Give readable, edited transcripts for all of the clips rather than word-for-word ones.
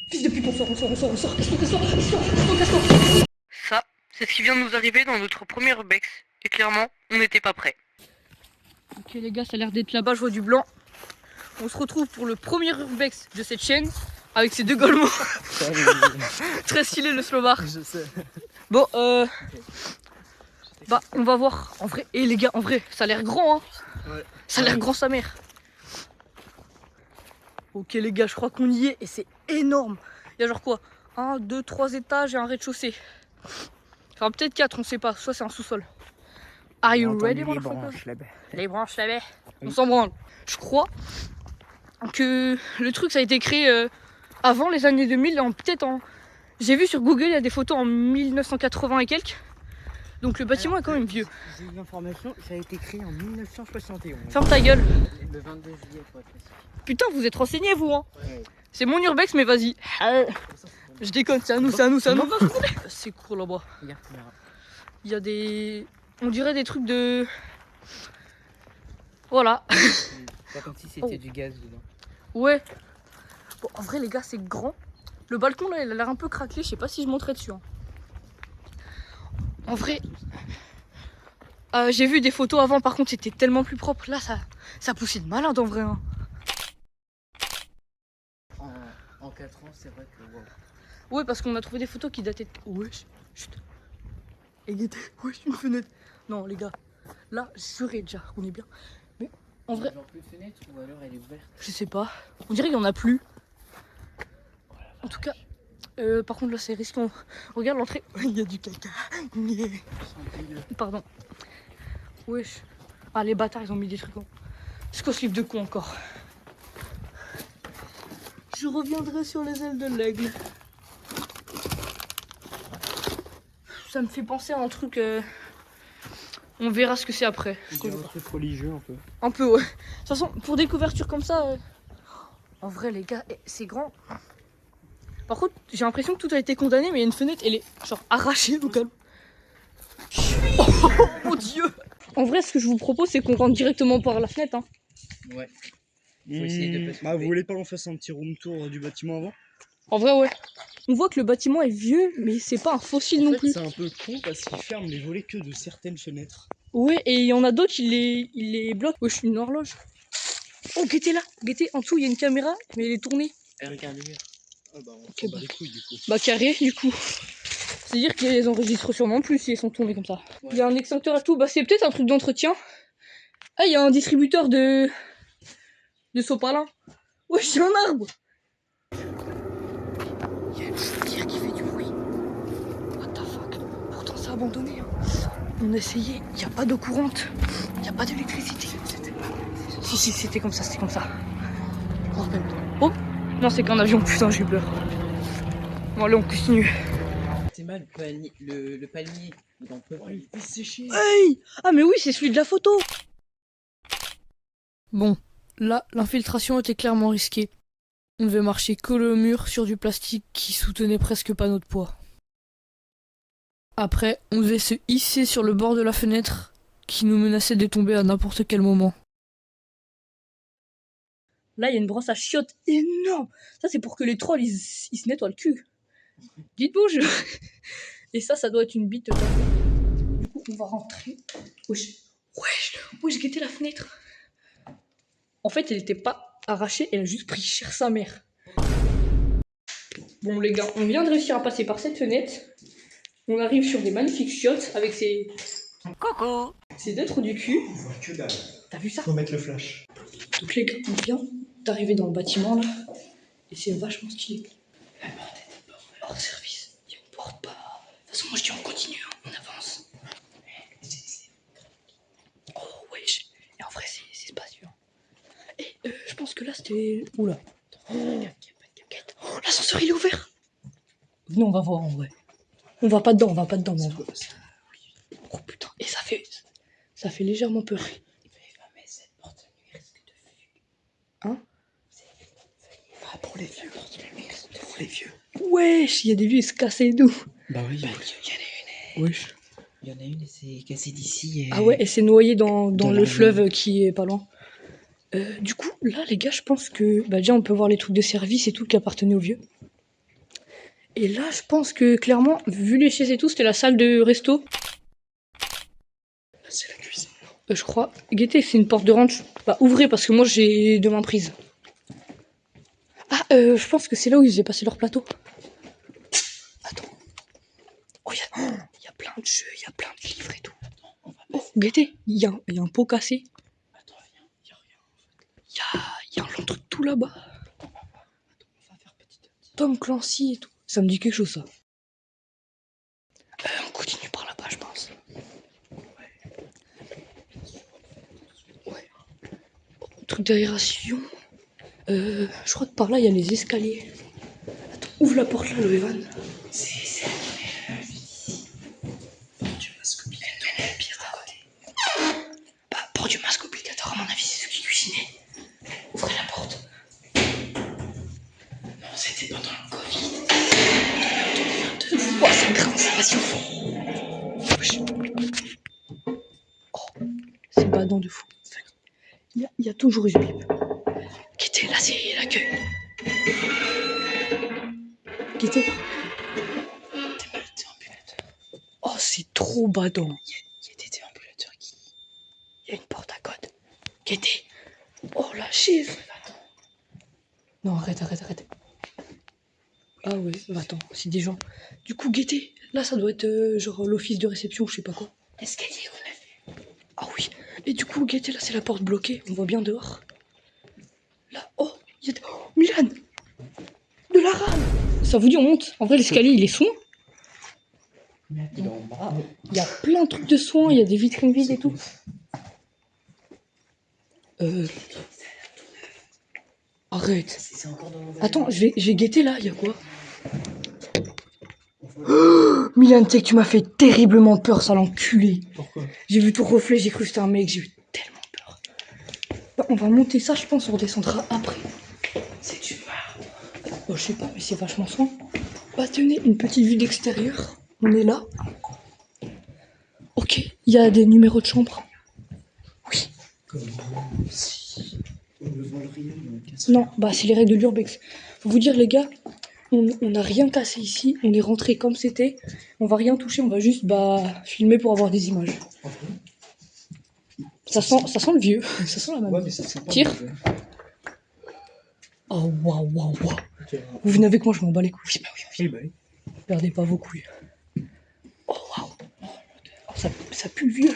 Fils de pute, on sort, casse-toi. Ça, c'est ce qui vient de nous arriver dans notre premier urbex. Et clairement, on n'était pas prêts. Ok les gars, ça a l'air d'être là-bas, je vois du blanc. On se retrouve pour le premier urbex de cette chaîne avec ces deux golemons. Très stylé le slowbar. Je sais. Bon, bah on va voir en vrai. Et les gars, en vrai, ça a l'air grand hein. Ouais. Ça a l'air grand sa mère. Ok les gars, je crois qu'on y est et c'est énorme. Il y a genre quoi, 1, 2, 3 étages et un rez-de-chaussée. Enfin peut-être 4, on sait pas, soit c'est un sous-sol. Are you ready les motherfucker? branches là-bas. Les branches là-bas. On s'en branle. Je crois que le truc ça a été créé avant les années 2000, peut-être en... J'ai vu sur Google, il y a des photos en 1980 et quelques. Donc le bâtiment est quand même vieux. J'ai eu l'information, ça a été créé en 1971. Ferme ta gueule. Le 22 juillet pour être précis. Putain, vous êtes renseignés vous hein. Ouais. C'est mon urbex mais vas-y. Je déconne, c'est à nous. C'est cool là-bas. Regarde, caméra. Il y a des... On dirait des trucs de... Voilà. Pas comme si c'était Oh. du gaz dedans. Ouais. Bon, en vrai les gars, c'est grand. Le balcon là, il a l'air un peu craquelé. Je sais pas si je monterai dessus. Hein. En vrai... j'ai vu des photos avant, par contre c'était tellement plus propre. Là, ça poussait de malade en vrai. Hein. En 4 ans, c'est vrai que wow. Ouais, parce qu'on a trouvé des photos qui dataient de... Ouais, chut. Et il était... Ouais, une fenêtre. Non, les gars, là, je serais déjà, on est bien. Mais en vrai, Genre plus de fenêtre ou alors elle est ouverte. je sais pas. On dirait qu'il y en a plus. En tout cas, par contre, là, c'est risqué. On regarde l'entrée. Il y a du caca. Pardon. Wesh. Ah, les bâtards, ils ont mis des trucs en... Je casse livre de con encore. Je reviendrai sur les ailes de l'aigle. Ça me fait penser à un truc... On verra ce que c'est après. Je C'est connais un pas. truc religieux un peu. Un peu, ouais. De toute façon, pour des couvertures comme ça... En vrai, les gars, c'est grand. Par contre, j'ai l'impression que tout a été condamné, mais il y a une fenêtre, elle est genre arrachée au calme. Oh mon dieu! En vrai, ce que je vous propose, c'est qu'on rentre directement par la fenêtre. Hein. Ouais. Faut essayer de pas se Bah, vous couper. voulez pas qu'on fasse un petit room tour du bâtiment avant? En vrai, ouais. On voit que le bâtiment est vieux, mais c'est pas un fossile non plus. C'est un peu con parce qu'ils ferment les volets que de certaines fenêtres. Ouais, et il y en a d'autres, il les bloque. Ouais, je suis une horloge. Oh, guettez là, guettez, en dessous, il y a une caméra, mais elle est tournée. Eh, regarde le mur. Ah bah, on Ok, s'en bah. bat les couilles du coup. Bah, carré, du coup. C'est-à-dire qu'ils les enregistrent sûrement plus si ils sont tournés comme ça. Il y a un extincteur et tout, bah, c'est peut-être un truc d'entretien. Ah, il y a un distributeur de sopalin. Ouais, c'est un arbre. Il y a une chaudière qui fait du bruit. What the fuck? Pourtant, c'est abandonné. Hein. On a essayé, il n'y a pas d'eau courante, il n'y a pas d'électricité. Si, c'était comme ça, c'était comme ça. Oh, non, c'est qu'un avion, putain, j'ai eu peur. Bon, allez, on continue. C'est mal, le palmier, il en peut plus. Il s'est séché. Hey! Ah, mais oui, c'est celui de la photo. Bon, là, l'infiltration était clairement risquée. On devait marcher collé au mur sur du plastique qui soutenait presque pas notre poids. Après, on devait se hisser sur le bord de la fenêtre qui nous menaçait de tomber à n'importe quel moment. Là, il y a une brosse à chiottes énorme. Ça, c'est pour que les trolls, ils se nettoient le cul. Dites bouge. Et ça doit être une bite. Du coup, on va rentrer. Wesh, guettez la fenêtre. En fait, elle était pas arrachée, elle a juste pris cher sa mère. Bon, les gars, on vient de réussir à passer par cette fenêtre. On arrive sur des magnifiques chiottes avec ces... Coucou! ces deux trous du cul. On voit que dalle. T'as vu ça? Faut mettre le flash. Donc les gars, on vient d'arriver dans le bâtiment là. Et c'est vachement stylé. La porte est hors service. Il y a une porte pas... De toute façon, moi je dis on continue, hein. On avance. Oh wesh. Et en vrai, c'est spacieux. Et je pense que là c'était... Oula. Oh, l'ascenseur il est ouvert. Venez, on va voir en vrai. On va pas dedans, mais on va. Oh putain, et ça fait légèrement peur. Mais cette porte de nuit risque de fuir. Hein? Pas pour les vieux. Pour les vieux. Wesh, il y a des vieux, ils se cassaient d'où? Bah oui. Il y en a une. Wesh. Il y en a une et c'est cassé d'ici. Et... Ah ouais, et c'est noyé dans le la fleuve qui est pas loin. Du coup, là, les gars, je pense que... Bah déjà, on peut voir les trucs de service et tout qui appartenaient aux vieux. Et là, je pense que clairement, vu les chaises et tout, c'était la salle de resto. Là, c'est la cuisine. Je crois. Guettez, c'est une porte de ranch. Bah, ouvrez parce que moi j'ai deux mains prises. Ah, je pense que c'est là où ils avaient passé leur plateau. Attends. Oh, il y a plein de jeux, il y a plein de livres et tout. Oh, Guettez, il y a un pot cassé. Attends, viens, y a rien. Il y a un long truc tout là-bas. On va faire petit à petit. Tom Clancy et tout. Ça me dit quelque chose, ça. On continue par là-bas, je pense. Ouais. Truc d'aération. Je crois que par là, il y a les escaliers. Attends, ouvre la porte là, le Evan. C'est du masque obligatoire. Pire à côté. Bah, port du masque obligatoire, à mon avis, c'est ceux qui cuisinaient. Ouvrez la porte. Non, c'était pendant le Covid. Oh, c'est grave, ça va sur Oh, c'est badant de fou. Il y a toujours eu ce bip. Qui était là, c'est l'accueil. Qui était Des déambulateurs. Oh, c'est trop badant. Il y a des déambulateurs qui. Il y a une porte à code. Qui était Oh, la chiffre. Non, arrête. Ah ouais, bah attends, c'est des gens. Du coup, Guetté, là, ça doit être genre l'office de réception, je sais pas quoi. L'escalier qu'on a fait. Ah oui. Et du coup, Guetté, là, c'est la porte bloquée. On voit bien dehors. Là, oh, il y a... Oh, Milan. De la rame. Ça vous dit, on monte. En vrai, l'escalier, il est soin. Il est en bas. Il y a plein de trucs de soins. Il y a des vitrines vides et tout. Arrête. C'est encore dans l'envers. Attends, je vais guetter là. Il y a quoi Milan, tu sais que tu m'as fait terriblement peur, sale enculé. Pourquoi? J'ai vu ton reflet, j'ai cru que c'était un mec, j'ai eu tellement peur. Bah, on va monter ça, je pense, on redescendra après. C'est du marbre. Oh, je sais pas, mais c'est vachement soin. Bah, tenez, une petite vue d'extérieur. On est là. Ok, il y a des numéros de chambre. Oui. Si. On le vole rien, on casse. Non, bah, c'est les règles de l'urbex. Faut vous dire, les gars, on n'a rien cassé ici. On est rentré comme c'était. On va rien toucher, on va juste filmer pour avoir des images. Ça sent le vieux. Ça sent la même. Ouais, mais ça c'est pas. Tire. Oh, waouh. Vous venez avec moi, je m'en bats les couilles. Oui, bah oui. Perdez pas vos couilles. Oh, waouh. Oh, ça pue le vieux.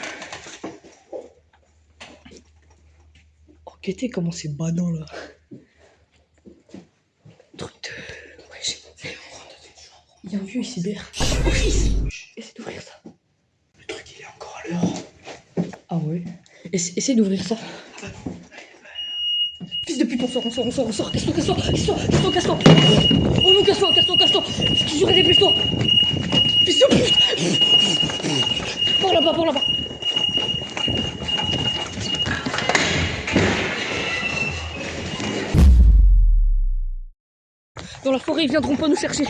Oh, Guettez comment c'est badant là. Truc de. Ouais, j'ai fait. Il y a un vieux, il s'hibère. Office. Essaye d'ouvrir ça. Le truc, il est encore à l'heure. Ah ouais. Essaye d'ouvrir ça. Fils de pute, on sort. Casse-toi. Oh non, casse-toi. Je te jure, dépêche-toi. Fils de pute. Par là-bas. Dans la forêt, ils viendront pas nous chercher.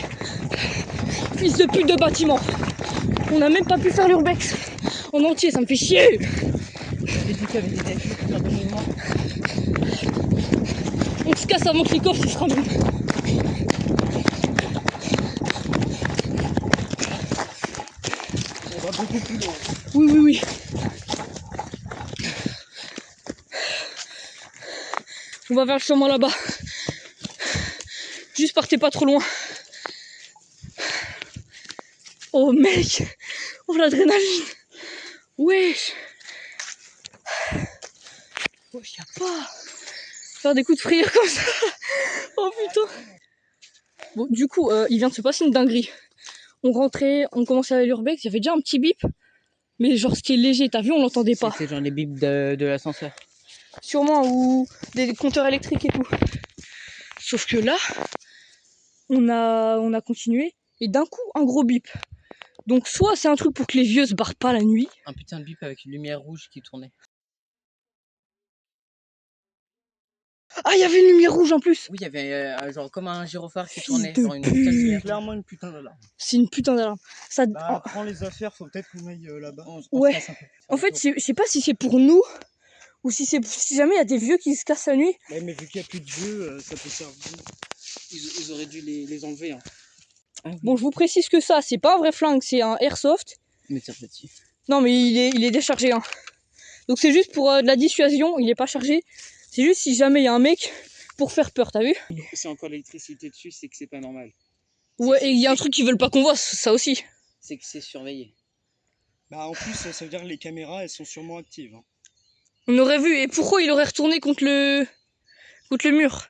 Fils de pute de bâtiment. On n'a même pas pu faire l'urbex en entier, ça me fait chier. J'ai dit qu'il y avait des défis pour l'abonnement. On se casse avant que les coffres se ramènent. On va beaucoup plus loin. Oui. On va vers le chemin là-bas. Juste partez pas trop loin. Oh mec. Oh l'adrénaline. Wesh. Wesh, y'a pas. Faire des coups de frayeur comme ça. Oh putain. Bon, du coup, il vient de se passer une dinguerie. On rentrait, on commençait à l'urbex, il y avait déjà un petit bip. Mais genre, c'était léger, t'as vu, on l'entendait pas. C'était genre les bips de l'ascenseur. Sûrement, ou des compteurs électriques et tout. Sauf que là, on a continué, et d'un coup, un gros bip. Donc soit c'est un truc pour que les vieux se barrent pas la nuit. Un putain de bip avec une lumière rouge qui tournait. Ah, il y avait une lumière rouge en plus. Oui, il y avait genre comme un gyrophare qui Fils tournait. de Genre une pute. putain de lumière. Clairement une putain d'alarme. C'est une putain d'alarme. Ça, Bah, prends les affaires, faut peut-être qu'on aille là-bas. On Ouais. se casse un peu. en fait, je sais pas si c'est pour nous ou si jamais il y a des vieux qui se cassent la nuit. Ouais, mais vu qu'il n'y a plus de jeux, ça peut servir. Ils auraient dû les enlever. Hein. Ah oui. Bon, je vous précise que ça, c'est pas un vrai flingue, c'est un airsoft. Mais tire pas dessus. Non, mais il est déchargé. Hein. Donc c'est juste pour de la dissuasion, il est pas chargé. C'est juste si jamais il y a un mec pour faire peur, t'as vu? C'est encore l'électricité dessus, c'est que c'est pas normal. Ouais, et il y a un truc qu'ils veulent pas qu'on voit, ça aussi. C'est que c'est surveillé. Bah, en plus, ça veut dire que les caméras, elles sont sûrement actives. Hein. On aurait vu. Et pourquoi il aurait retourné contre le mur?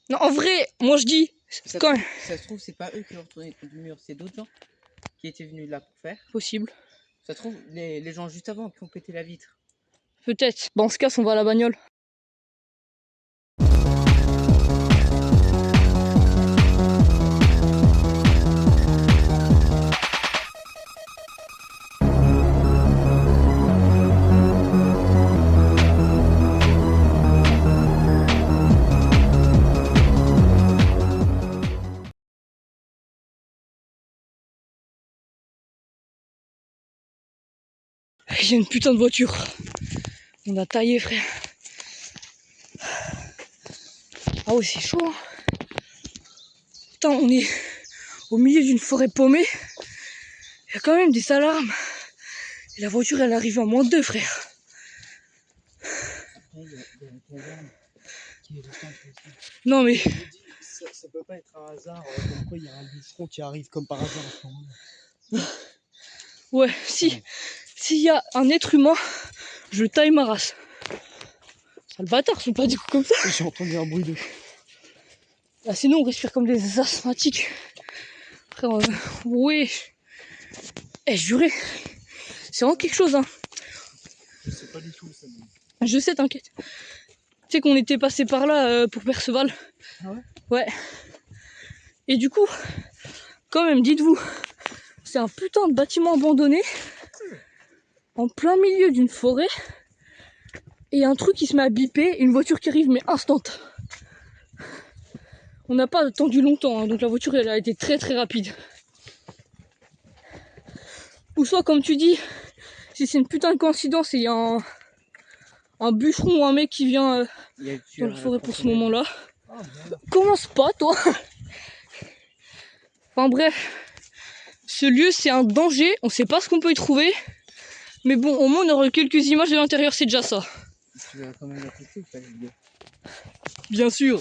Non, en vrai, moi je dis, quand même, Ça se trouve, c'est pas eux qui ont retourné contre le mur, c'est d'autres gens qui étaient venus là pour faire. possible. Ça se trouve, les gens juste avant qui ont pété la vitre. Peut-être. Bon, on se casse, on va à la bagnole. J'ai une putain de voiture. On a taillé, frère. Ah ouais, c'est chaud. Hein. Putain, on est au milieu d'une forêt paumée. Il y a quand même des alarmes. Et la voiture, elle arrive en moins de 2, frère. Après, il y a un caserne qui est juste en face. Non, mais Je vous dis, ça peut pas être un hasard, comme quoi il y a un bûcheron qui arrive comme par hasard en ce moment. ouais, si. S'il y a un être humain, je taille ma race. Sale bâtard, sont pas du coup comme ça. J'ai entendu un bruit de... Là, sinon, on respire comme des asthmatiques. Frère, ouais. Eh, juré. C'est vraiment quelque chose, hein. Je sais pas du tout, ça. Mais... Je sais, t'inquiète. Tu sais qu'on était passé par là pour Perceval. Ah ouais? Ouais. Et du coup, quand même, dites-vous, c'est un putain de bâtiment abandonné en plein milieu d'une forêt. Et un truc qui se met à biper, une voiture qui arrive, mais instant. On n'a pas attendu longtemps, hein, donc la voiture elle a été très très rapide. Ou soit, comme tu dis, si c'est une putain de coïncidence et il y a un bûcheron ou un mec qui vient dans la forêt pour ce moment-là. Commence pas, toi. Enfin bref, ce lieu c'est un danger, on sait pas ce qu'on peut y trouver. Mais bon, au moins on aura quelques images de l'intérieur, c'est déjà ça. Tu vas quand même la tester ou pas, la vidéo? Bien sûr.